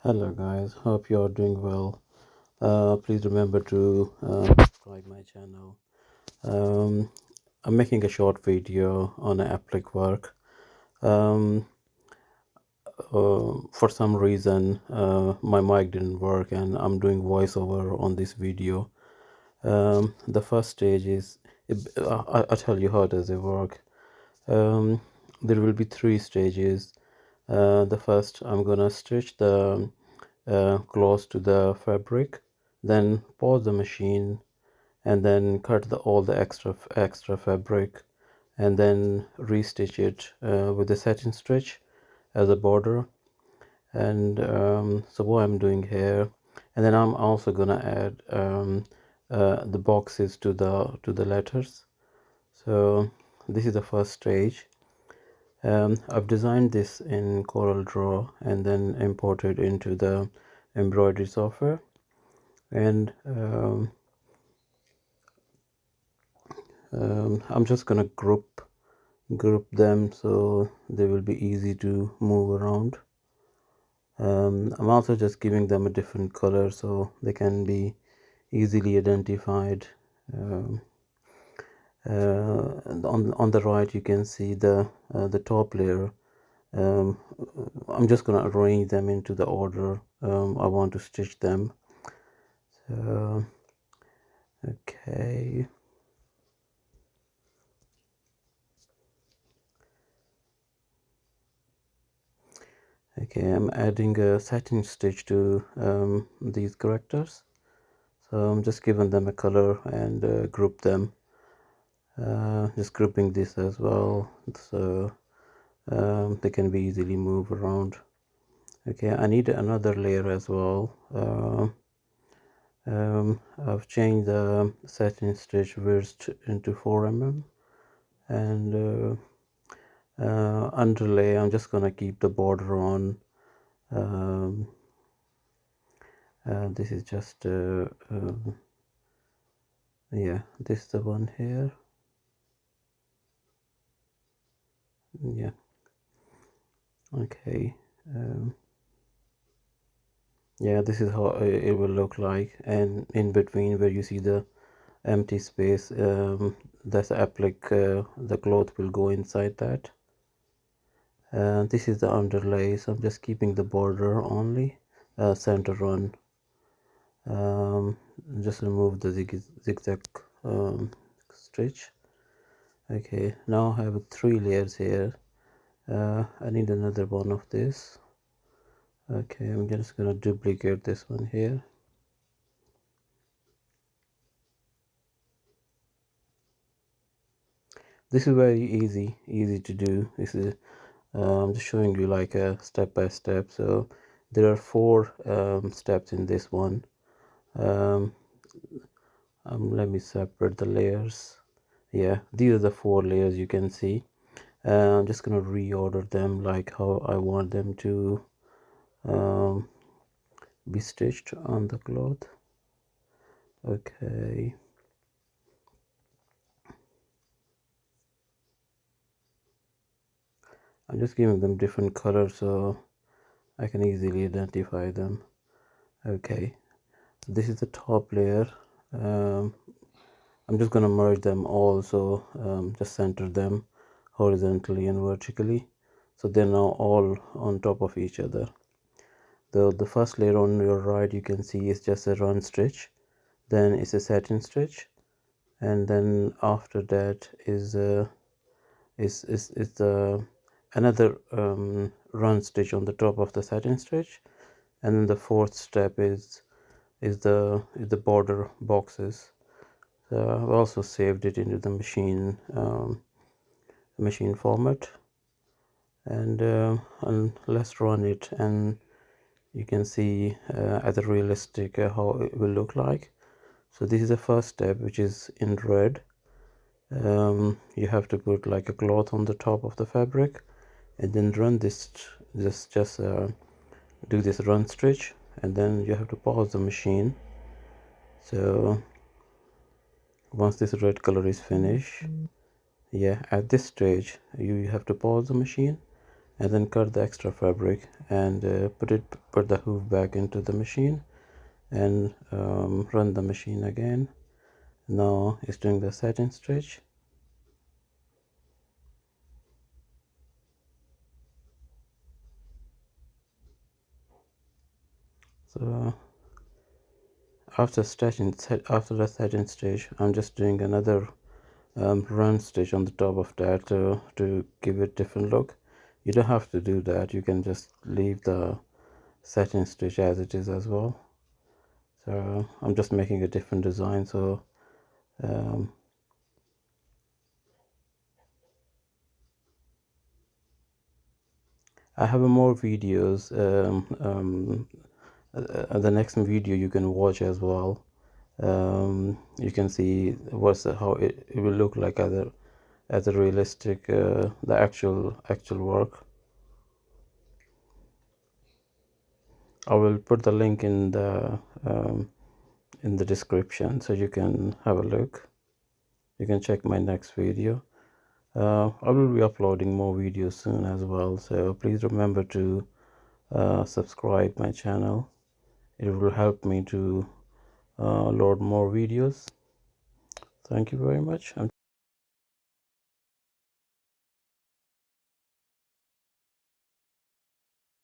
Hello guys, hope you are doing well. Please remember to subscribe my channel. Um, I'm making a short video on applique work. Um, for some reason, my mic didn't work, and I'm doing voiceover on this video. The first stage is, I tell you how does it work. Um, there will be three stages. The first, I'm gonna stitch the close to the fabric, then pause the machine, and then cut all the extra fabric, and then restitch it with a satin stitch as a border. And so what I'm doing here, and then I'm also gonna add the boxes to the letters. So this is the first stage. I've designed this in Corel Draw and then imported into the embroidery software, and I'm just gonna group them so they will be easy to move around. I'm also just giving them a different color so they can be easily identified. um, on the right you can see the top layer. um, I'm just gonna arrange them into the order I want to stitch them. So okay, I'm adding a satin stitch to these characters, so I'm just giving them a color and group them. Just grouping this as well so they can be easily moved around. Okay, I need another layer as well. I've changed the satin stitch width into 4 mm, and underlay I'm just gonna keep the border on. um, this is just yeah, this is the one here. Yeah, okay. Yeah, this is how it will look like, and in between where you see the empty space, that's the applique. The cloth will go inside that. This is the underlay, so I'm just keeping the border only, center on. Just remove the zigzag stitch. Okay, now I have 3 layers here. I need another one of this. Okay, I'm just gonna duplicate this one here. This is very easy to do. This is I'm just showing you like a step by step. So there are 4 steps in this one. um, Let me separate the layers. Yeah, these are the 4 layers you can see. I'm just gonna reorder them like how I want them to um, be stitched on the cloth. Okay, I'm just giving them different colors so I can easily identify them. Okay, this is the top layer. um, I'm just gonna merge them all, so just center them horizontally and vertically so they're now all on top of each other. The first layer on your right you can see is just a run stitch, then it's a satin stitch, and then after that is the another run stitch on the top of the satin stitch, and then the fourth step is the border boxes. So I've also saved it into the machine format, and let's run it, and you can see as a realistic how it will look like. So this is the first step, which is in red. You have to put like a cloth on the top of the fabric, and then run just do this run stitch, and then you have to pause the machine. So once this red color is finished, yeah, at this stage you have to pause the machine, and then cut the extra fabric and put the hoof back into the machine and run the machine again. Now it's doing the satin stitch. So after the satin stitch, I'm just doing another run stitch on the top of that to give it different look. You don't have to do that, you can just leave the satin stitch as it is as well. So I'm just making a different design. So um, I have more videos. The next video you can watch as well. You can see how it will look like as a realistic the actual work. I will put the link in the description so you can have a look. You can check my next video. I will be uploading more videos soon as well, so please remember to subscribe my channel. It will help me to load more videos. Thank you very much.